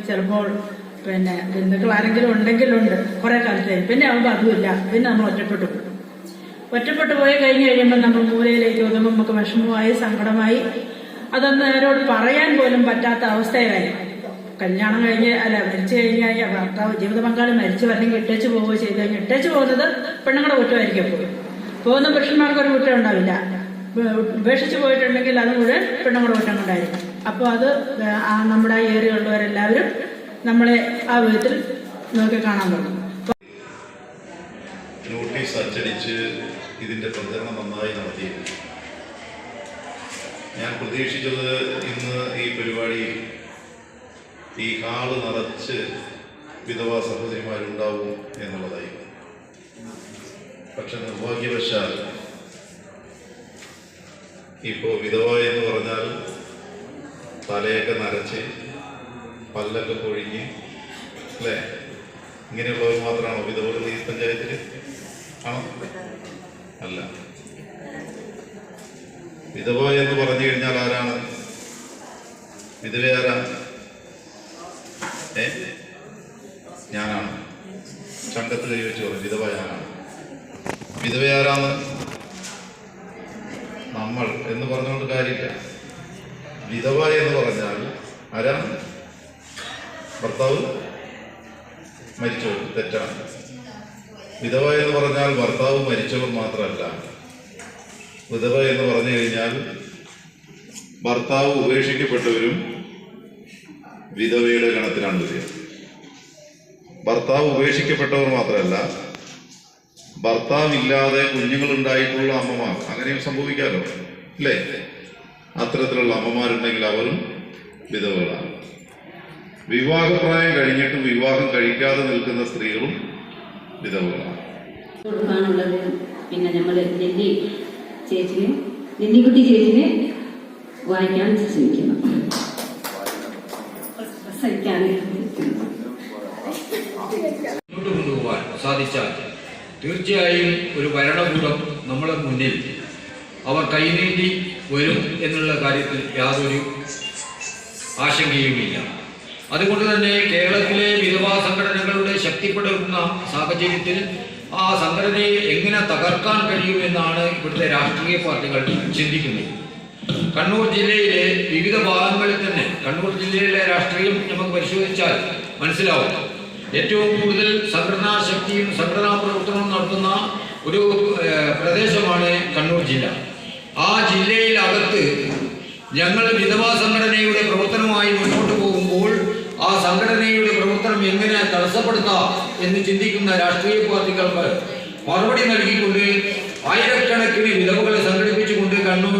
ചിലപ്പോൾ പിന്നെ ബന്ധുക്കൾ ആരെങ്കിലും ഉണ്ടെങ്കിലുണ്ട് കുറെ കാലത്തേക്ക്. പിന്നെ ആകുമ്പോൾ അതുമില്ല, പിന്നെ നമ്മൾ ഒറ്റപ്പെട്ടു പോയി കഴിഞ്ഞ് കഴിയുമ്പോൾ നമ്മൾ മൂലയിലേക്ക് ഒതുങ്ങുമ്പോൾ നമുക്ക് വിഷമമായി, സങ്കടമായി, അതൊന്നും അവരോട് പറയാൻ പോലും പറ്റാത്ത അവസ്ഥയിലായി. കല്യാണം കഴിഞ്ഞ് മരിച്ചു കഴിഞ്ഞാൽ ഭർത്താവ് ജീവിത പങ്കാളി മരിച്ചു അല്ലെങ്കിൽ ഇട്ടേച്ച് പോവുകയോ ചെയ്ത് കഴിഞ്ഞാൽ ഇട്ടേച്ച് പോകുന്നത് പെണ്ണുങ്ങളുടെ കുറ്റമായിരിക്കും. പോകുന്ന പുരുഷന്മാർക്കൊരു കുറ്റം ഉണ്ടാവില്ല. ഉപേക്ഷിച്ച് പോയിട്ടുണ്ടെങ്കിൽ അത് മുഴുവൻ പെണ്ണുങ്ങളുടെ കുറ്റം കൊണ്ടായിരിക്കും. അപ്പോൾ അത് നമ്മുടെ ആ ഏരിയയുള്ളവരെല്ലാവരും നമ്മളെ ആ വിധത്തിൽ നോക്കി കാണാൻ തുടങ്ങും. നോട്ടീസ് അച്ചടിച്ച് ഇതിന്റെ പ്രചരണം നന്നായി നടത്തി. ഞാൻ പ്രതീക്ഷിച്ചത് ഇന്ന് ഈ പരിപാടിയിൽ ഈ ഹാള് നിറച്ച് വിധവാ സഹോദരിമാരുണ്ടാവും എന്നുള്ളതായിരുന്നു. പക്ഷെ നിർഭാഗ്യവശാൽ ഇപ്പോൾ വിധവ എന്ന് പറഞ്ഞാൽ തലയൊക്കെ നരച്ച് പല്ലൊക്കെ പൊഴിഞ്ഞ് അല്ലേ, ഇങ്ങനെയുള്ളവർ മാത്രമാണോ വിധവകൾ ഈ പഞ്ചായത്തിൽ? ആണോ? അല്ല. വിധവ എന്ന് പറഞ്ഞു കഴിഞ്ഞാൽ ആരാണ് വിധവ? ആരാണ്? ഞാനാണ്. ചങ്കത്തിൽ കൈ വെച്ച് പറഞ്ഞു വിധവ ഞാനാണ്. വിധവ ആരാണ്? നമ്മൾ എന്ന് പറഞ്ഞുകൊണ്ട് കാര്യമില്ല. വിധവ എന്ന് പറഞ്ഞാൽ ആരാണ്? ഭർത്താവ് മരിച്ചവർ. തെറ്റാണ്. വിധവ എന്ന് പറഞ്ഞാൽ ഭർത്താവ് മരിച്ചവർ മാത്രമല്ല. വിധവ എന്ന് പറഞ്ഞു കഴിഞ്ഞാൽ ഭർത്താവ് ഉപേക്ഷിക്കപ്പെട്ടവരും വിധവയുടെ ഗണത്തിലാണ് വരിക. ഭർത്താവ് ഉപേക്ഷിക്കപ്പെട്ടവർ മാത്രമല്ല, ഭർത്താവില്ലാതെ കുഞ്ഞുങ്ങളുണ്ടായിട്ടുള്ള അമ്മമാർ, അങ്ങനെയും സംഭവിക്കാമല്ലോ അല്ലേ? അത്തരത്തിലുള്ള അമ്മമാരുണ്ടെങ്കിൽ അവരും വിധവകളാണ്. വിവാഹപ്രായം കഴിഞ്ഞിട്ട് വിവാഹം കഴിക്കാതെ നിൽക്കുന്ന സ്ത്രീകളും വിധവകളാണ്. പിന്നെ നമ്മൾ ലില്ലിക്കുട്ടി ചേച്ചിനെ വായിക്കാൻ ശ്രമിക്കണം. മുന്നോട്ട് കൊണ്ടുപോകാൻ സാധിച്ചാൽ തീർച്ചയായും ഒരു ഭരണകൂടം നമ്മളെ മുന്നിൽ അവർ കൈനീട്ടി വരും എന്നുള്ള കാര്യത്തിൽ യാതൊരു ആശങ്കയുമില്ല. അതുകൊണ്ട് തന്നെ കേരളത്തിലെ വിധവാ സംഘടനകളുടെ ശക്തിപ്പെടുന്ന സാഹചര്യത്തിൽ ആ സംഘടനയെ എങ്ങനെ തകർക്കാൻ കഴിയുമെന്നാണ് ഇവിടുത്തെ രാഷ്ട്രീയ പാർട്ടികൾ ചിന്തിക്കുന്നത്. കണ്ണൂർ ജില്ലയിലെ വിവിധ ഭാഗങ്ങളിൽ തന്നെ കണ്ണൂർ ജില്ലയിലെ രാഷ്ട്രീയം നമുക്ക് പരിശോധിച്ചാൽ മനസ്സിലാവും. ഏറ്റവും കൂടുതൽ സംഘടനാ ശക്തിയും സംഘടനാ പ്രവർത്തനവും നടത്തുന്ന ഒരു പ്രദേശമാണ് കണ്ണൂർ ജില്ല. ആ ജില്ലയിലകത്ത് ഞങ്ങൾ വിധവാ സംഘടനയുടെ പ്രവർത്തനവുമായി മുന്നോട്ട് പോകുമ്പോൾ ആ സംഘടനയുടെ പ്രവർത്തനം എങ്ങനെ തടസ്സപ്പെടുത്താം എന്ന് ചിന്തിക്കുന്ന രാഷ്ട്രീയ പാർട്ടികൾക്ക് മറുപടി നൽകിക്കൊണ്ട് ആയിരക്കണക്കിന് വിധവകളെ സംഘടിപ്പിച്ചുകൊണ്ട് കണ്ണൂർ